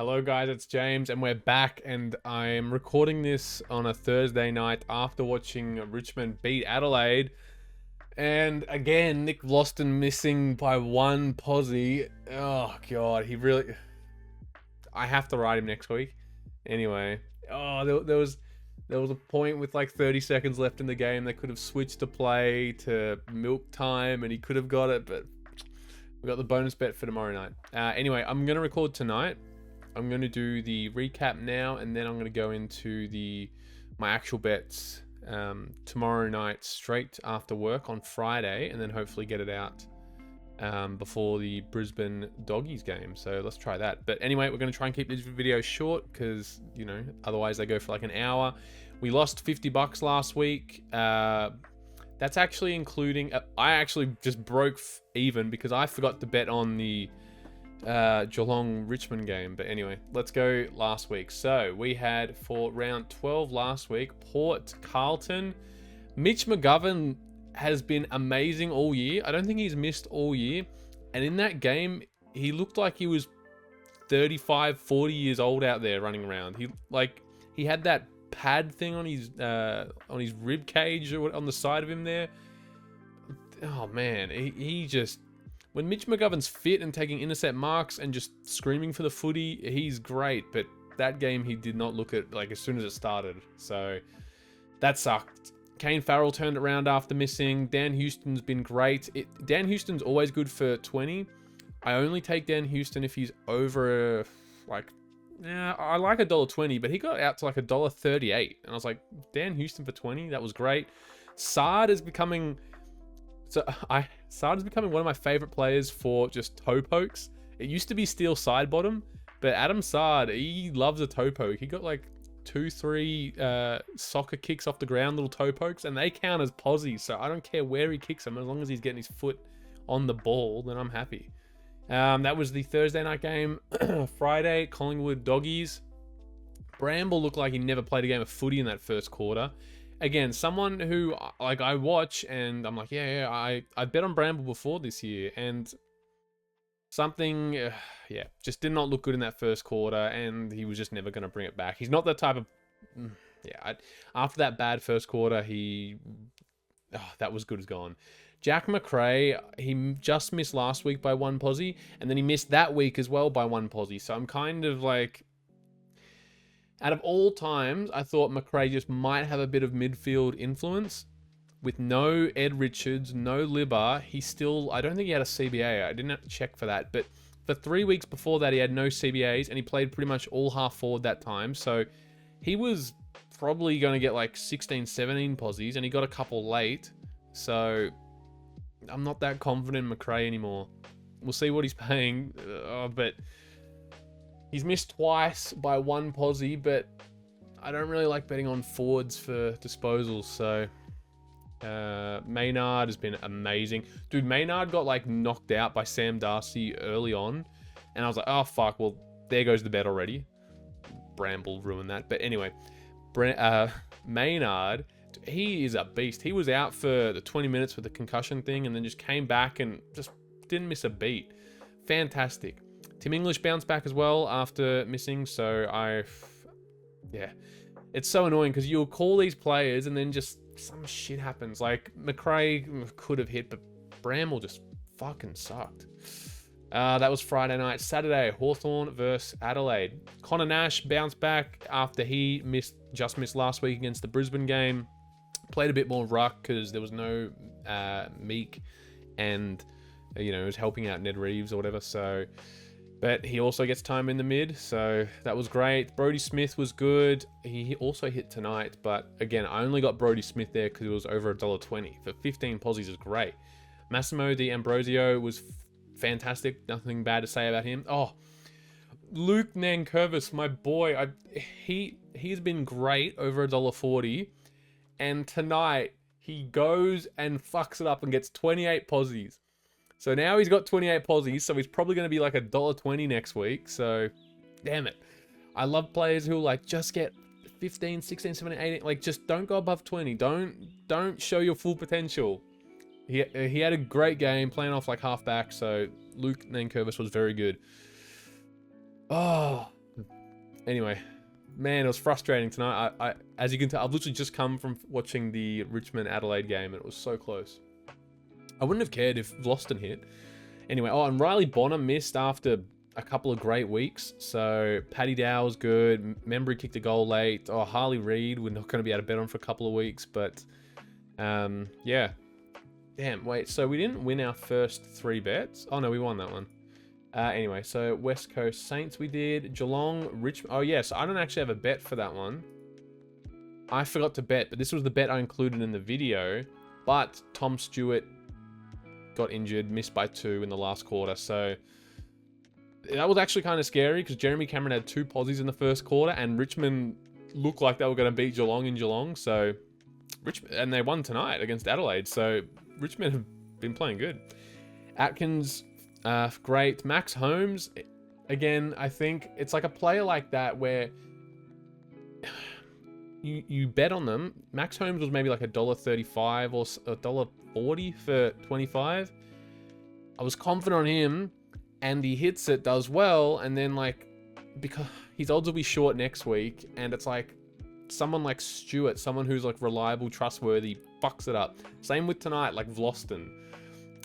Hello guys, it's James and we're back, and I'm recording this on a Thursday night after watching Richmond beat Adelaide. And again, Nick Loston missing by one posie. Oh god, I have to ride him next week. Anyway, there was a point with like 30 seconds left in the game. They could have switched to play to milk time and he could have got it, but we got the bonus bet for tomorrow night. Anyway, I'm going to record tonight. I'm going to do the recap now, and then I'm going to go into my actual bets tomorrow night straight after work on Friday, and then hopefully get it out before the Brisbane Doggies game. So let's try that. But anyway, we're going to try and keep these videos short because, otherwise they go for like an hour. We lost $50 last week. That's actually including... I actually just broke even because I forgot to bet on the Geelong Richmond game. But anyway, let's go last week. So we had for round 12 last week, Port Carlton. Mitch McGovern has been amazing all year. I don't think he's missed all year. And in that game, he looked like he was 35, 40 years old out there running around. He had that pad thing on his rib cage or on the side of him there. Oh man, he just... When Mitch McGovern's fit and taking intercept marks and just screaming for the footy, he's great. But that game, he did not look at, like, as soon as it started. So that sucked. Kane Farrell turned it around after missing. Dan Houston's been great. Dan Houston's always good for 20. I only take Dan Houston if he's over, I like $1.20, but he got out to like $1.38. And I was like, Dan Houston for 20? That was great. Saad is becoming... Saad is becoming one of my favorite players for just toe pokes. It used to be steel side bottom, but Adam Saad, he loves a toe poke. He got like 2-3 soccer kicks off the ground, little toe pokes, and they count as posies. So I don't care where he kicks them, as long as he's getting his foot on the ball, then I'm happy. That was the Thursday night game. Friday, Collingwood Doggies. Bramble looked like he never played a game of footy in that first quarter. Again, someone who, like, I watch and I'm like, I bet on Bramble before this year, and something, just did not look good in that first quarter, and he was just never going to bring it back. He's not that type of, after that bad first quarter, that was good as gone. Jack McRae, he just missed last week by one posie, and then he missed that week as well by one posie, so I'm kind of like... Out of all times, I thought McRae just might have a bit of midfield influence. With no Ed Richards, no Libba, I don't think he had a CBA. I didn't have to check for that. But for 3 weeks before that, he had no CBAs, and he played pretty much all half forward that time. So he was probably going to get like 16, 17 posies, and he got a couple late. So I'm not that confident in McRae anymore. We'll see what he's paying, but... He's missed twice by one posie, but I don't really like betting on forwards for disposals, so... Maynard has been amazing. Dude, Maynard got, like, knocked out by Sam Darcy early on, and I was like, oh, fuck, well, there goes the bet already. Bramble ruined that, but anyway. Maynard, he is a beast. He was out for the 20 minutes with the concussion thing, and then just came back and just didn't miss a beat. Fantastic. Tim English bounced back as well after missing, so it's so annoying because you'll call these players and then just some shit happens. Like, McRae could have hit, but Bramble just fucking sucked. That was Friday night. Saturday, Hawthorn versus Adelaide. Connor Nash bounced back after he just missed last week against the Brisbane game. Played a bit more ruck because there was no Meek, and, he was helping out Ned Reeves or whatever, so... But he also gets time in the mid, so that was great. Brodie Smith was good. He also hit tonight, but again, I only got Brodie Smith there because it was over $1.20. For 15 posies is great. Massimo D'Ambrosio was fantastic. Nothing bad to say about him. Oh, Luke Nankervis, my boy. He's been great over $1.40. And tonight, he goes and fucks it up and gets 28 posies. So now he's got 28 posies, so he's probably going to be like $1.20 next week. So, damn it. I love players who like just get 15, 16, 17, 18. Like, just don't go above 20. Don't show your full potential. He had a great game playing off like halfback, so Luke Nankervis was very good. Oh, Anyway, man, it was frustrating tonight. I as you can tell, I've literally just come from watching the Richmond Adelaide game, and it was so close. I wouldn't have cared if Vlosten hit. Anyway, oh, and Riley Bonner missed after a couple of great weeks. So Paddy Dow was good. Membry kicked a goal late. Oh, Harley Reid, we're not going to be able to bet on for a couple of weeks, but yeah. Damn, wait, so we didn't win our first 3 bets? Oh no, we won that one. Anyway, so West Coast Saints we did. Geelong, Richmond. Oh yeah, so I don't actually have a bet for that one. I forgot to bet, but this was the bet I included in the video. But Tom Stewart got injured, missed by 2 in the last quarter. So that was actually kind of scary because Jeremy Cameron had 2 posies in the first quarter and Richmond looked like they were going to beat Geelong in Geelong. So Richmond, and they won tonight against Adelaide. So Richmond have been playing good. Atkins, great. Max Holmes, again, I think it's like a player like that where you bet on them. Max Holmes was maybe like $1.35 or $1.40 for 25. I was confident on him, and he hits it, does well, and then like because his odds will be short next week, and it's like someone like Stewart, someone who's like reliable, trustworthy, fucks it up. Same with tonight, like Vlosten.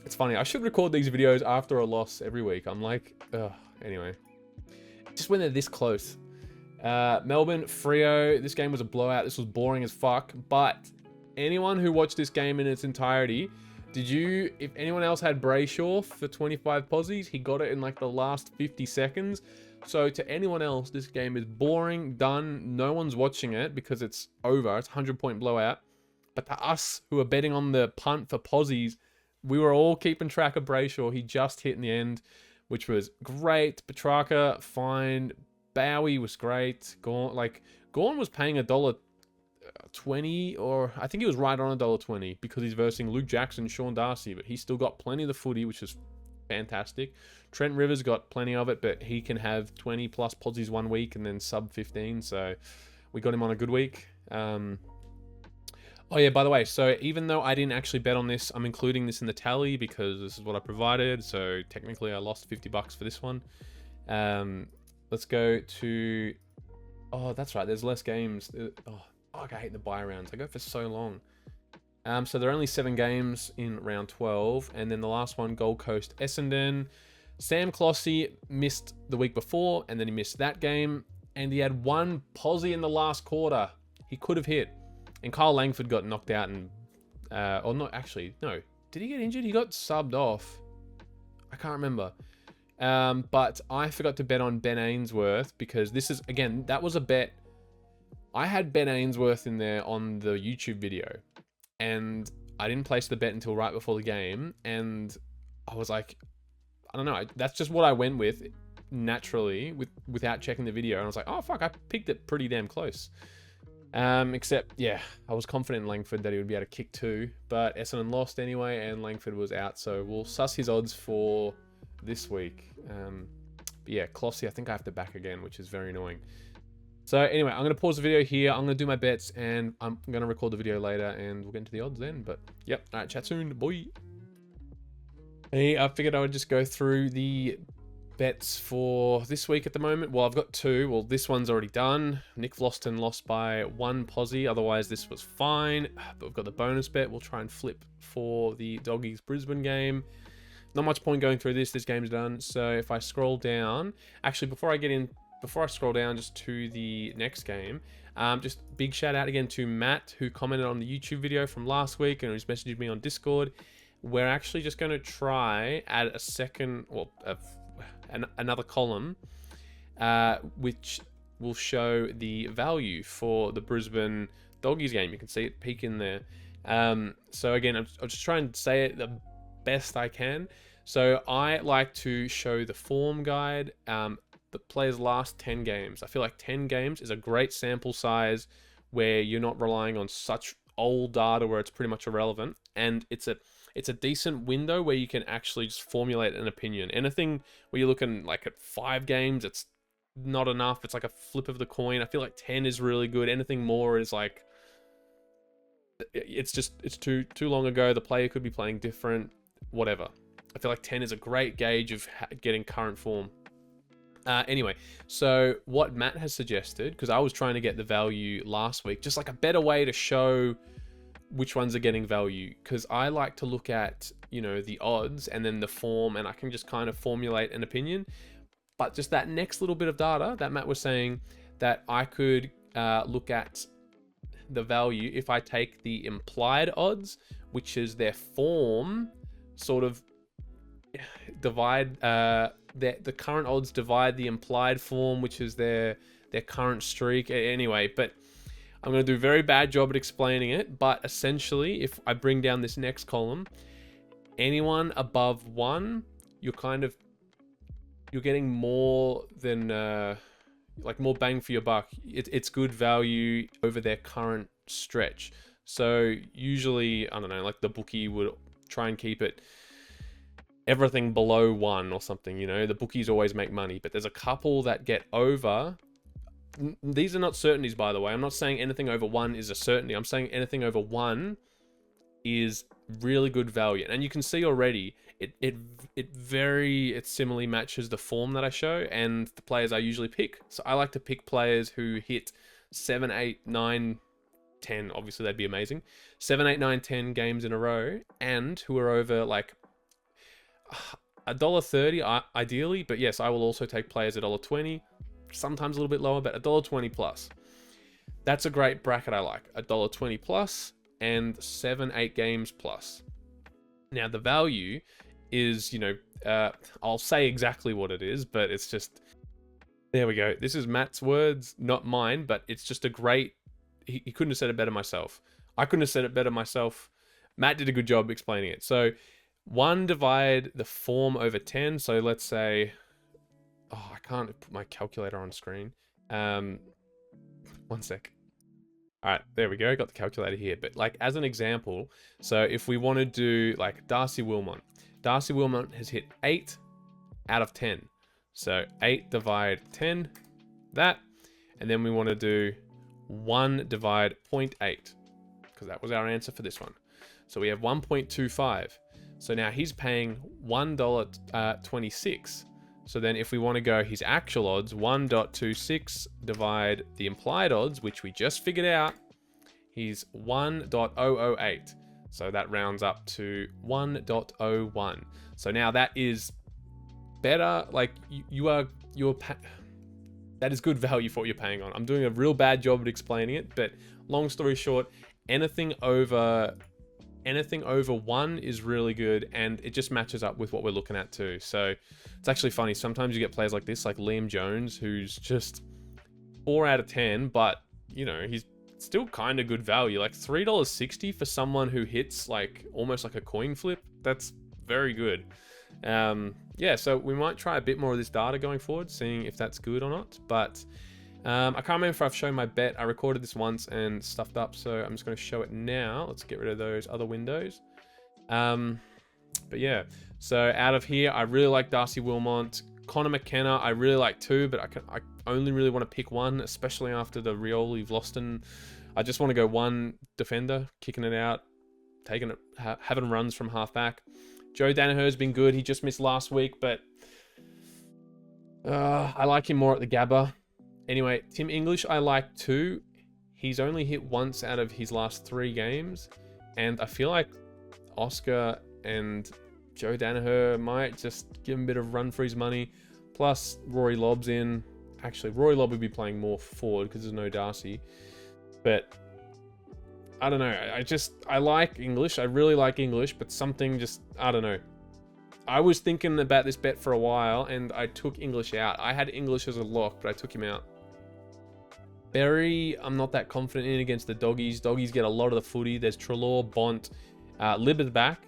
It's funny. I should record these videos after a loss every week. I'm like, ugh. Anyway, just when they're this close. Melbourne, Freo. This game was a blowout. This was boring as fuck. But anyone who watched this game in its entirety, if anyone else had Brayshaw for 25 posies, he got it in like the last 50 seconds. So to anyone else, this game is boring, done. No one's watching it because it's over. It's a 100-point blowout. But to us who are betting on the punt for posies, we were all keeping track of Brayshaw. He just hit in the end, which was great. Petrarca, fine. Bowie was great. Gawn was paying $1.20, or I think he was right on $1.20 because he's versing Luke Jackson, Sean Darcy, but he still got plenty of the footy, which is fantastic. Trent Rivers got plenty of it, but he can have 20 plus posies one week and then sub 15, so we got him on a good week. Oh yeah, by the way, so even though I didn't actually bet on this, I'm including this in the tally because this is what I provided, so technically I lost $50 for this one. Let's go to... Oh, that's right, there's less games. Oh, I hate the bye rounds. I go for so long. So there are only 7 games in round 12, and then the last one, Gold Coast Essendon. Sam Clossy missed the week before, and then he missed that game, and he had 1 posie in the last quarter. He could have hit. And Kyle Langford got knocked out and... or not, actually, no. Did he get injured? He got subbed off. I can't remember. But I forgot to bet on Ben Ainsworth because this is, again, that was a bet. I had Ben Ainsworth in there on the YouTube video, and I didn't place the bet until right before the game, and I was like, I don't know, that's just what I went with naturally without checking the video, and I was like, oh fuck, I picked it pretty damn close. Except, yeah, I was confident in Langford that he would be able to kick 2, but Essendon lost anyway, and Langford was out, so we'll suss his odds for this week. But yeah, Clossy, I think I have to back again, which is very annoying. So anyway, I'm going to pause the video here. I'm going to do my bets, and I'm going to record the video later, and we'll get into the odds then. But yep, all right, chat soon, boy. Hey, I figured I would just go through the bets for this week at the moment. Well, I've got 2. Well, this one's already done. Nick Vlosten lost by 1 posie. Otherwise, this was fine. But we've got the bonus bet. We'll try and flip for the Doggies Brisbane game. Not much point going through this. This game's done. So if I scroll down, actually, before I scroll down just to the next game, just big shout out again to Matt, who commented on the YouTube video from last week and who's messaged me on Discord. We're actually just going to try add a second, well, another column, which will show the value for the Brisbane Doggies game. You can see it peek in there. So again, I'll just try and say it the best I can. So I like to show the form guide, the players' last 10 games. I feel like 10 games is a great sample size where you're not relying on such old data where it's pretty much irrelevant, and it's a decent window where you can actually just formulate an opinion. Anything where you're looking like at 5 games, it's not enough. It's like a flip of the coin. I feel like 10 is really good. Anything more is like, it's too long ago. The player could be playing different, whatever. I feel like 10 is a great gauge of getting current form. Anyway, so what Matt has suggested, because I was trying to get the value last week, just like a better way to show which ones are getting value, because I like to look at, you know, the odds and then the form, and I can just kind of formulate an opinion. But just that next little bit of data that Matt was saying, that I could look at the value if I take the implied odds, which is their form, sort of divide the current odds divide the implied form, which is their current streak. Anyway, but I'm going to do a very bad job at explaining it. But essentially, if I bring down this next column, anyone above 1, you're getting more than like more bang for your buck. It's good value over their current stretch. So usually, I don't know, like the bookie would try and keep it everything below 1 or something, you know. The bookies always make money, but there's a couple that get over. These are not certainties, by the way. I'm not saying anything over 1 is a certainty. I'm saying anything over 1 is really good value. And you can see already it similarly matches the form that I show and the players I usually pick. So I like to pick players who hit 7, 8, 9, 10. Obviously, that'd be amazing. 7, 8, 9, 10 games in a row, and who are over like $1.30 ideally. But yes, I will also take players at $1.20, sometimes a little bit lower, but $1.20 plus. That's a great bracket I like. $1.20 plus and 7, 8 games plus. Now the value is, you know, I'll say exactly what it is, but it's just, there we go. This is Matt's words, not mine, but it's just a great, he couldn't have said it better myself. I couldn't have said it better myself. Matt did a good job explaining it. So 1 divide the form over 10. So let's say, oh, I can't put my calculator on screen. 1 sec. All right, there we go. Got the calculator here. But like as an example, so if we want to do like Darcy Wilmot has hit 8 out of 10. So 8 divide 10, that. And then we want to do 1 divide 0.8, because that was our answer for this one. So we have 1.25. So now he's paying $1.26. So then if we want to go his actual odds, 1.26 divide the implied odds, which we just figured out, he's 1.008. So that rounds up to 1.01. So now that is better. Like that is good value for what you're paying on. I'm doing a real bad job at explaining it, but long story short, anything over 1 is really good, and it just matches up with what we're looking at too. So it's actually funny. Sometimes you get players like this, like Liam Jones, who's just 4 out of 10, but you know, he's still kind of good value. Like $3.60 for someone who hits like almost like a coin flip. That's very good. Yeah, so we might try a bit more of this data going forward, seeing if that's good or not. But I can't remember if I've shown my bet. I recorded this once and stuffed up, so I'm just going to show it now. Let's get rid of those other windows. But yeah, so out of here, I really like Darcy Wilmot. Connor McKenna, I really like too, but I only really want to pick one, especially after the Rioli-Vlosten. I just want to go one defender, kicking it out, taking it, having runs from halfback. Joe Danaher's been good. He just missed last week, but I like him more at the Gabba. Anyway, Tim English I like too. He's only hit once out of his last 3 games, and I feel like Oscar and Joe Danaher might just give him a bit of run for his money. Plus, Rory Lobb's in. Actually, Rory Lobb would be playing more forward because there's no Darcy. But I don't know. I like English. I really like English, but something just, I don't know. I was thinking about this bet for a while, and I took English out. I had English as a lock, but I took him out. Berry, I'm not that confident in against the Doggies. Doggies get a lot of the footy. There's Treloar, Bont, Libba's back,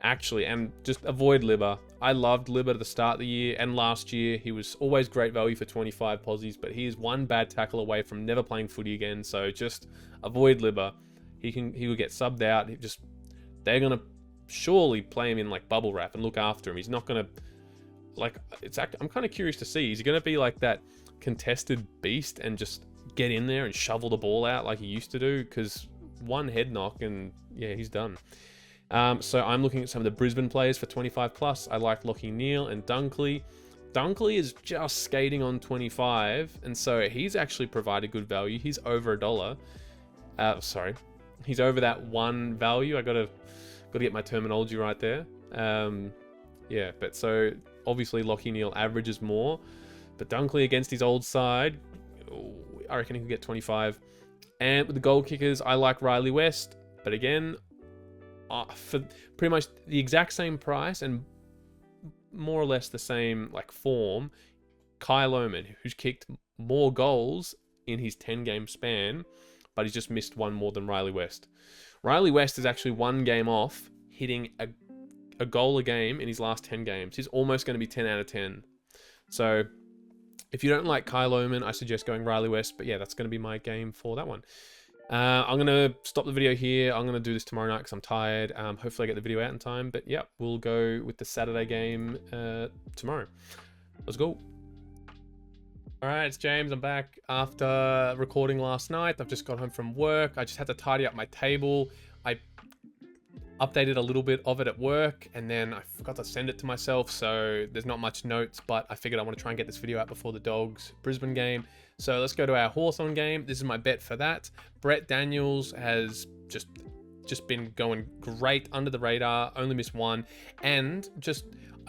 actually, and just avoid Libba. I loved Libba at the start of the year and last year. He was always great value for 25 posies, but he is one bad tackle away from never playing footy again. So just avoid Libba. He will get subbed out. They're gonna surely play him in like bubble wrap and look after him. He's not gonna I'm kind of curious to see. Is he gonna be like that contested beast and just get in there and shovel the ball out like he used to do? Because one head knock and yeah, he's done. So I'm looking at some of the Brisbane players for 25 plus. I like Lockie Neal and Dunkley. Dunkley is just skating on 25, and so he's actually provided good value. He's over $1. Sorry, he's over that one value. I gotta get my terminology right there. Yeah, but so obviously Lachie Neale averages more, but Dunkley against his old side, I reckon he could get 25. And with the goal kickers, I like Riley West, but again, for pretty much the exact same price and more or less the same like form, Kai Lohmann, who's kicked more goals in his 10-game span, but he's just missed one more than Riley West. Riley West is actually one game off hitting a goal a game in his last 10 games. He's almost going to be 10 out of 10. So if you don't like Kai Lohmann, I suggest going Riley West. But yeah, that's going to be my game for that one. I'm going to stop the video here. I'm going to do this tomorrow night because I'm tired. Hopefully I get the video out in time. But yeah, we'll go with the Saturday game tomorrow. Let's go. All right, it's James. I'm back after recording last night. I've just got home from work. I just had to tidy up my table. I updated a little bit of it at work, and then I forgot to send it to myself, so there's not much notes, but I figured I want to try and get this video out before the Dogs Brisbane game. So let's go to our Hawthorn game. This is my bet for that. Brett Daniels has just been going great under the radar, only missed one, and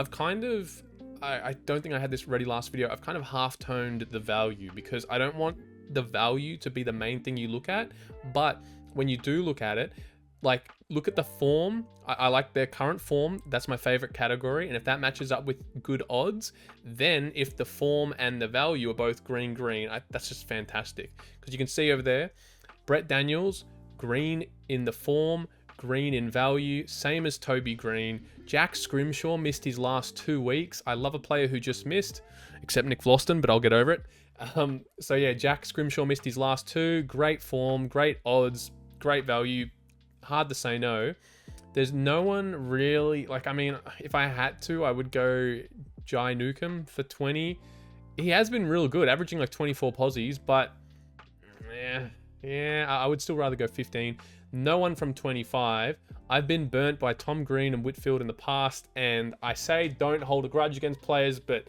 I've kind of, I don't think I had this ready last video, I've kind of half-toned the value because I don't want the value to be the main thing you look at, but when you do look at it, like, look at the form. I like their current form. That's my favorite category. And if that matches up with good odds, then if the form and the value are both green, that's just fantastic. Because you can see over there, Brett Daniels, green in the form, green in value, same as Toby Green. Jack Scrimshaw missed his last 2 weeks. I love a player who just missed, except Nick Vlauston, but I'll get over it. So yeah, Jack Scrimshaw missed his last 2. Great form, great odds, great value. Hard to say no. There's no one really, like, I mean, if I had to, I would go Jai Newcomb for 20. He has been real good, averaging like 24 posies, but yeah, I would still rather go 15. No one from 25. I've been burnt by Tom Green and Whitfield in the past, and I say don't hold a grudge against players, but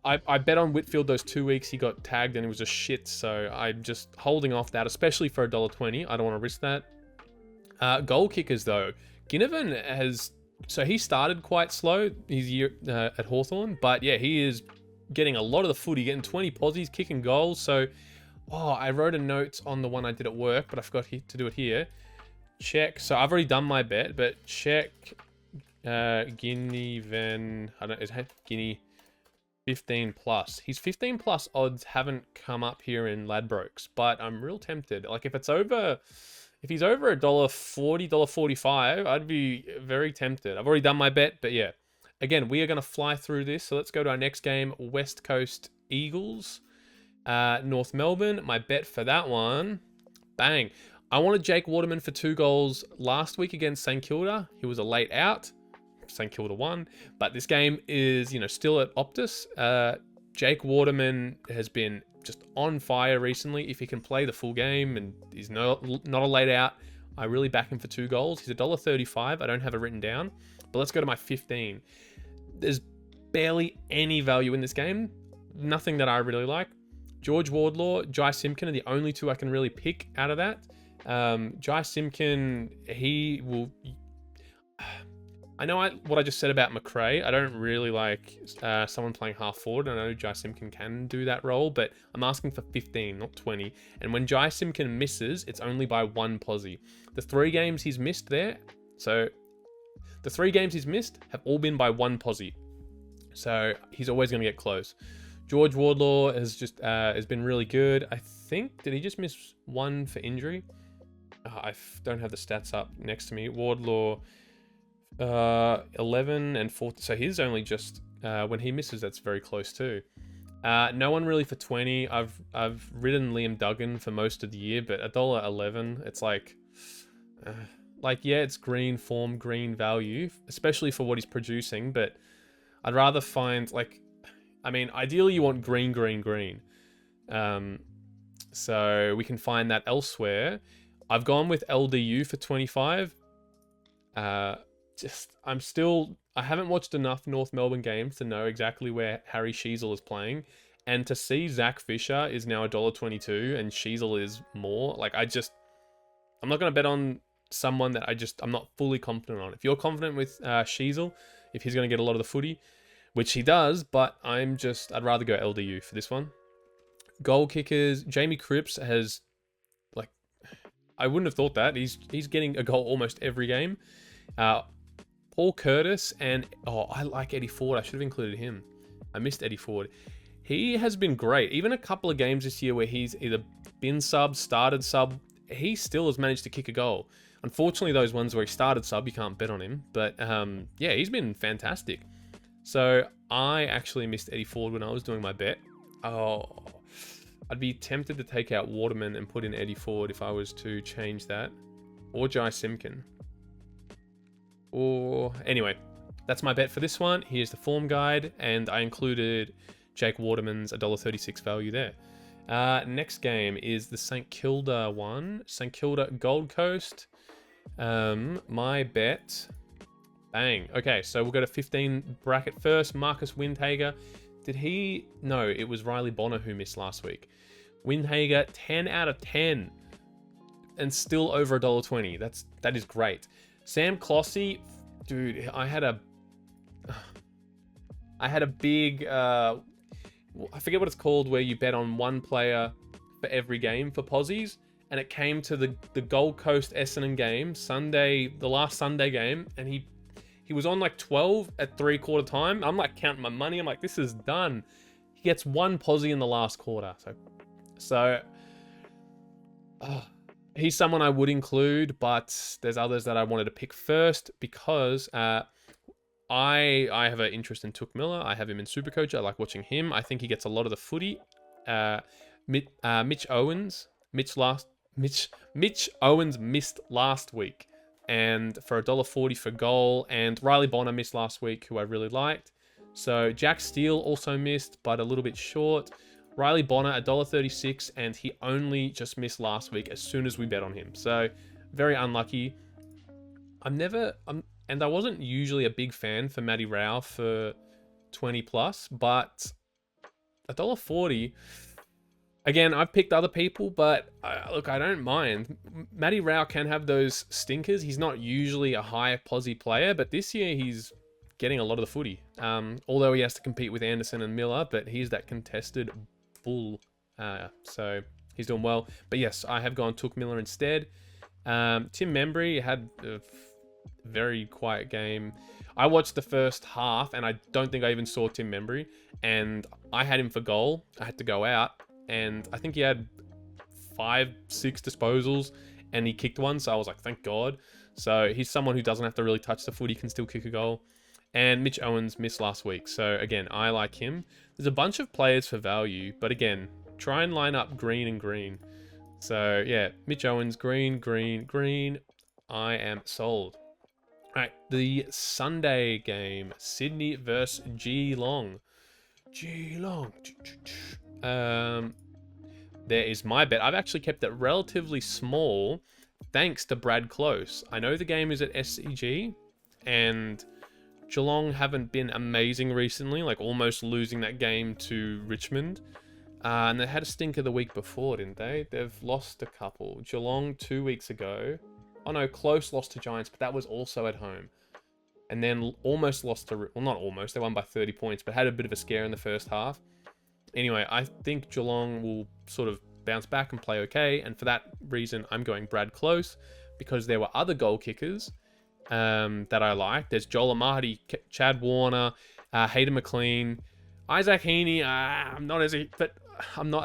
I bet on Whitfield those 2 weeks he got tagged and it was just shit, so I'm just holding off that, especially for $1.20. I don't want to risk that. Goal kickers, though. Ginnivan has... So he started quite slow his year at Hawthorn, but yeah, he is getting a lot of the footy, getting 20 posies, kicking goals, so... I wrote a note on the one I did at work, but I forgot to do it here. Check. So I've already done my bet, but check Ginnivan... I don't know, is it Guinea... 15 plus. His 15 plus odds haven't come up here in Ladbrokes, but I'm real tempted. Like if he's over $1.40, $1.45, I'd be very tempted. I've already done my bet, but yeah. Again, we are going to fly through this. So let's go to our next game, West Coast Eagles, North Melbourne. My bet for that one, bang. I wanted Jake Waterman for 2 goals last week against St Kilda. He was a late out. St Kilda won, but this game is, still at Optus. Jake Waterman has been just on fire recently. If he can play the full game and he's not a late out, I really back him for 2 goals. He's $1.35. I don't have it written down, but let's go to my 15. There's barely any value in this game. Nothing that I really like. George Wardlaw, Jai Simpkin are the only 2 I can really pick out of that. Jai Simpkin, he will... I know what I just said about McRae. I don't really like someone playing half forward. I know Jai Simpkin can do that role, but I'm asking for 15, not 20. And when Jai Simpkin misses, it's only by 1 posie. The 3 games he's missed there, so the 3 games he's missed have all been by 1 posie. So he's always going to get close. George Wardlaw has been really good. I think, did he just miss 1 for injury? I don't have the stats up next to me. Wardlaw... 11 and 4, so he's only just when he misses, that's very close too. No one really for 20. I've ridden Liam Duggan for most of the year, but $1.11, it's like yeah, it's green form, green value, especially for what he's producing, but I'd rather find, like, I mean, ideally you want green. So we can find that elsewhere. I've gone with LDU for 25. I haven't watched enough North Melbourne games to know exactly where Harry Sheezel is playing. And to see Zach Fisher is now $1.22 and Sheezel is more, like I'm not going to bet on someone that I'm not fully confident on. If you're confident with Sheezel, if he's going to get a lot of the footy, which he does, but I'd rather go LDU for this one. Goal kickers, Jamie Cripps has, like, I wouldn't have thought that. He's getting a goal almost every game. Paul Curtis and, I like Eddie Ford. I should have included him. I missed Eddie Ford. He has been great. Even a couple of games this year where he's either been sub, started sub, he still has managed to kick a goal. Unfortunately, those ones where he started sub, you can't bet on him. But yeah, he's been fantastic. So I actually missed Eddie Ford when I was doing my bet. I'd be tempted to take out Waterman and put in Eddie Ford if I was to change that. Or Jai Simkin. Or anyway, that's my bet for this one. Here's the form guide, and I included Jake Waterman's $1.36 value there. Next game is the St Kilda one. St Kilda Gold Coast. My bet. Bang. Okay, so we'll go to 15 bracket first. Marcus Windhager. No, it was Riley Bonner who missed last week. Windhager, 10 out of 10. And still over $1.20. That is great. Sam Clossy, dude, I had a big, I forget what it's called, where you bet on one player for every game for posies, and it came to the Gold Coast Essendon game, the last Sunday game, and he was on like 12 at 3/4 time. I'm like counting my money. I'm like, this is done. He gets one posie in the last quarter. So he's someone I would include, but there's others that I wanted to pick first because I have an interest in Touk Miller. I have him in Supercoach. I like watching him. I think he gets a lot of the footy. Mitch Owens missed last week, and for $1.40 for goal. And Riley Bonner missed last week, who I really liked. So Jack Steele also missed, but a little bit short. Riley Bonner, $1.36, and he only just missed last week as soon as we bet on him. So very unlucky. And I wasn't usually a big fan for Matty Rao for 20 plus, but $1.40. Again, I've picked other people, but look, I don't mind. Matty Rao can have those stinkers. He's not usually a high posi player, but this year he's getting a lot of the footy. Although he has to compete with Anderson and Miller, but he's that contested bull. So he's doing well. But yes, I have gone Touk Miller instead. Tim Membry had a very quiet game. I watched the first half, and I don't think I even saw Tim Membry. And I had him for goal. I had to go out. And I think he had 5-6 disposals, and he kicked one. So I was like, thank God. So he's someone who doesn't have to really touch the footy, can still kick a goal. And Mitch Owens missed last week. So again, I like him. There's a bunch of players for value, but again, try and line up green and green. So yeah, Mitch Owens, green, green, green. I am sold. All right, the Sunday game, Sydney versus Geelong. Geelong. There is my bet. I've actually kept it relatively small thanks to Brad Close. I know the game is at SCG, and Geelong haven't been amazing recently, like almost losing that game to Richmond. And they had a stinker the week before, didn't they? They've lost a couple. Geelong 2 weeks ago. Oh no, Close lost to Giants, but that was also at home. And then almost lost to... Well, not almost. They won by 30 points, but had a bit of a scare in the first half. Anyway, I think Geelong will sort of bounce back and play okay. And for that reason, I'm going Brad Close, because there were other goal kickers that I like. There's Joel Amati, Chad Warner, Hayden McLean, Isaac Heaney. I'm not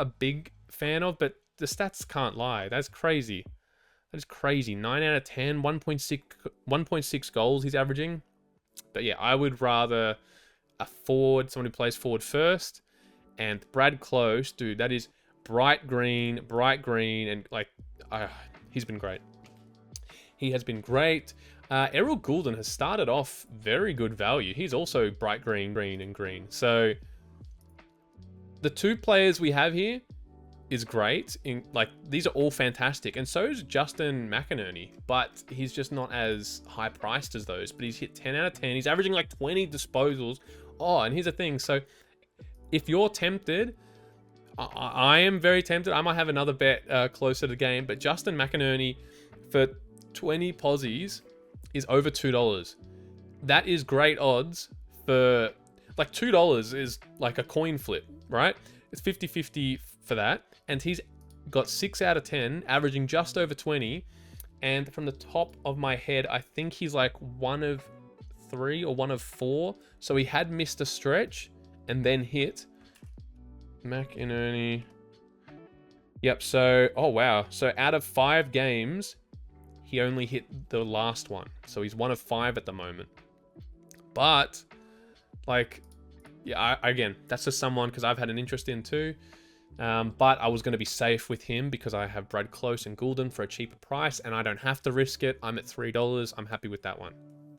a big fan of, but the stats can't lie. That's crazy. That is crazy. 9 out of 10, 1.6 goals he's averaging. But yeah, I would rather a forward, someone who plays forward first. And Brad Close, dude, that is bright green, and like, he's been great. He has been great. Errol Goulden has started off very good value. He's also bright green, and green. So the two players we have here, is great. These are all fantastic, and so is Justin McInerney, but he's just not as high priced as those. But he's hit 10 out of 10. He's averaging like 20 disposals. Oh, and here's the thing. So if you're tempted, I am very tempted. I might have another bet closer to the game, but Justin McInerney for 20 posies is over $2. That is great odds for like $2 is like a coin flip, right? It's 50-50 for that. And he's got 6 out of 10, averaging just over 20. And from the top of my head, I think he's like 1 of 3 or 1 of 4. So he had missed a stretch and then hit. McInerney. Yep, so, oh wow. So out of 5 games, he only hit the last one. So he's 1 of 5 at the moment. But, like, yeah, again, that's just someone because I've had an interest in too. But I was going to be safe with him because I have Brad Close and Goulden for a cheaper price, and I don't have to risk it. I'm at $3. I'm happy with that one.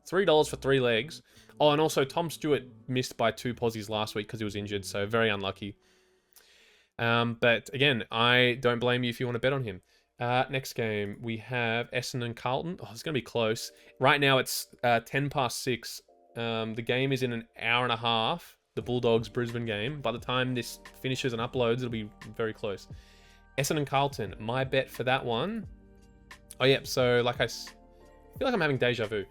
$3 for 3 legs. Oh, and also Tom Stewart missed by 2 posies last week because he was injured, so very unlucky. But again, I don't blame you if you want to bet on him. Next game, we have Essendon Carlton. Oh, it's going to be close. Right now, it's 10 past 6. The game is in an hour and a half. The Bulldogs Brisbane game. By the time this finishes and uploads, it'll be very close. Essendon Carlton, my bet for that one. Oh, yep. So, I feel like I'm having deja vu.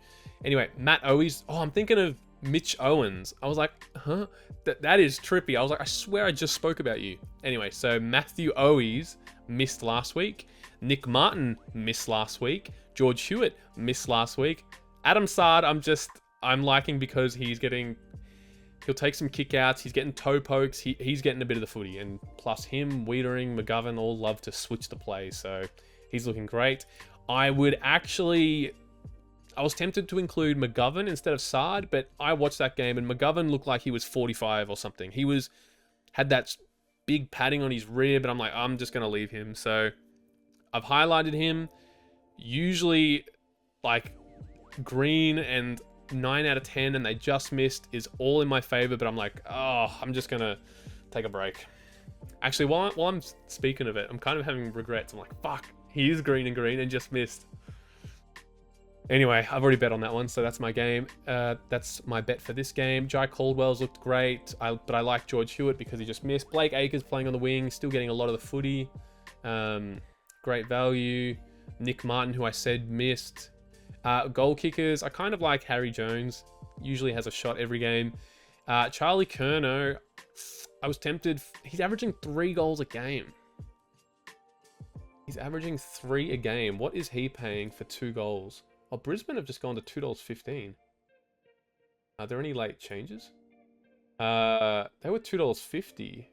Anyway, Matt Owies. Oh, I'm thinking of Mitch Owens. I was like, huh? That is trippy. I was like, I swear I just spoke about you. Anyway, so Matthew Owies missed last week. Nick Martin missed last week. George Hewitt missed last week. Adam Sard, I'm liking because he'll take some kickouts. He's getting toe pokes. He's getting a bit of the footy. And plus him, Wiedering, McGovern all love to switch the play. So he's looking great. I was tempted to include McGovern instead of Sard, but I watched that game and McGovern looked like he was 45 or something. Had that big padding on his rib, and I'm like, I'm just going to leave him. So I've highlighted him. Usually, like, green and 9 out of 10 and they just missed is all in my favor, but I'm like, oh, I'm just gonna take a break. Actually, while I'm speaking of it, I'm kind of having regrets. I'm like, fuck, he is green and just missed. Anyway, I've already bet on that one, so that's my game. That's my bet for this game. Jai Caldwell's looked great, but I like George Hewitt because he just missed. Blake Acres playing on the wing, still getting a lot of the footy. Great value. Nick Martin, who I said missed. Goal kickers, I kind of like Harry Jones. Usually has a shot every game. Charlie Curnow, I was tempted. He's averaging 3 goals a game. He's averaging 3 a game. What is he paying for 2 goals? Oh, Brisbane have just gone to $2.15. Are there any late changes? They were $2.50.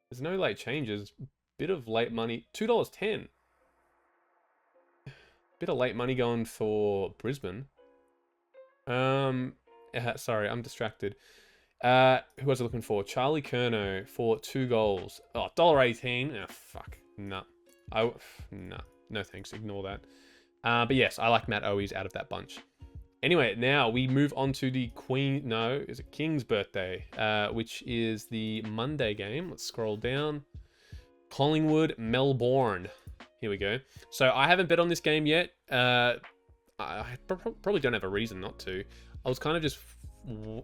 There's no late changes. Bit of late money. $2.10. Bit of late money going for Brisbane. Sorry, I'm distracted. Who was I looking for? Charlie Curnow for 2 goals. Oh, $1.18. Oh, fuck. No. No thanks. Ignore that. But yes, I like Matt Owies out of that bunch. Anyway, now we move on to the King's birthday, which is the Monday game. Let's scroll down. Collingwood, Melbourne. Here we go. So I haven't bet on this game yet. I probably don't have a reason not to. I was kind of just...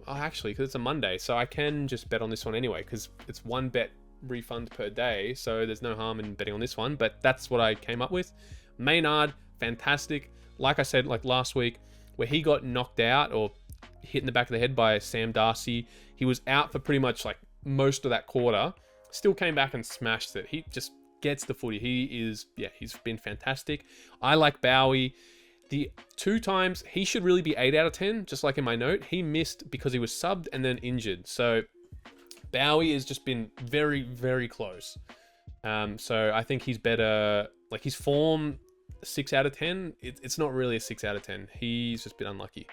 actually, because it's a Monday, so I can just bet on this one anyway, because it's 1 bet refund per day, so there's no harm in betting on this one, but that's what I came up with. Maynard, fantastic. Like I said, like last week, where he got knocked out or hit in the back of the head by Sam Darcy, he was out for pretty much like most of that quarter, still came back and smashed it. He just gets the footy. He's been fantastic. I like Bowie. The 2 times, he should really be 8 out of 10, just like in my note. He missed because he was subbed and then injured. So Bowie has just been very, very close. So I think he's better. Like his form, 6 out of 10. It's not really a 6 out of 10. He's just been unlucky.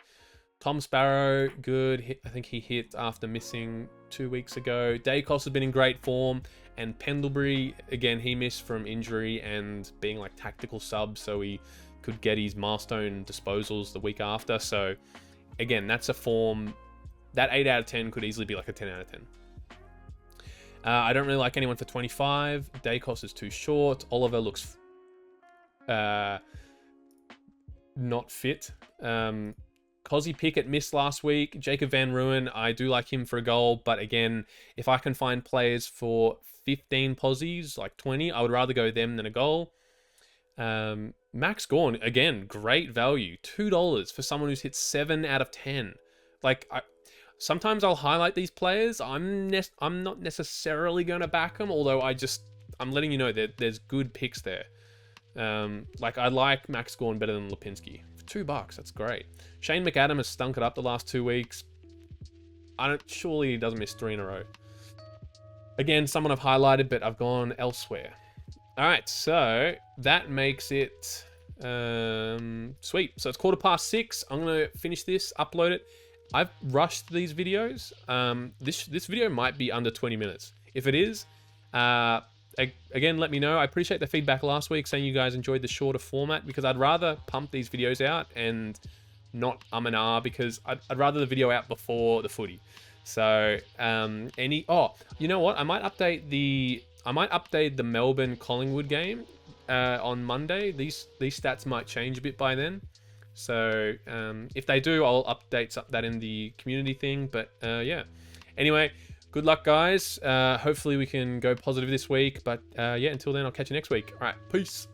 Tom Sparrow, good. I think he hit after missing 2 weeks ago. Dacos has been in great form. And Pendlebury, again, he missed from injury and being like tactical sub, so he could get his milestone disposals the week after. So again, that's a form that 8 out of 10 could easily be like a 10 out of I don't really like anyone for 25. Dacos is too short. Oliver looks not fit. Cozzy Pickett missed last week. Jacob Van Ruin, I do like him for a goal, but again, if I can find players for 15 posies, like 20, I would rather go them than a goal. Max Gorn, again, great value. $2 for someone who's hit 7 out of 10. Like, sometimes I'll highlight these players. I'm not necessarily going to back them, although I'm letting you know that there's good picks there. Like, I like Max Gorn better than Lipinski. For $2, that's great. Shane McAdam has stunk it up the last 2 weeks. Surely he doesn't miss 3 in a row. Again, someone I've highlighted, but I've gone elsewhere. All right, so that makes it sweet. So it's 6:15. I'm gonna finish this, upload it. I've rushed these videos. This video might be under 20 minutes. If it is, again, let me know. I appreciate the feedback last week saying you guys enjoyed the shorter format, because I'd rather pump these videos out and not and ah, because I'd rather the video out before the footy. So you know what? I might update the Melbourne Collingwood game on Monday. These stats might change a bit by then. So if they do, I'll update that in the community thing. But yeah. Anyway, good luck, guys. Hopefully we can go positive this week. But yeah, until then, I'll catch you next week. All right, peace.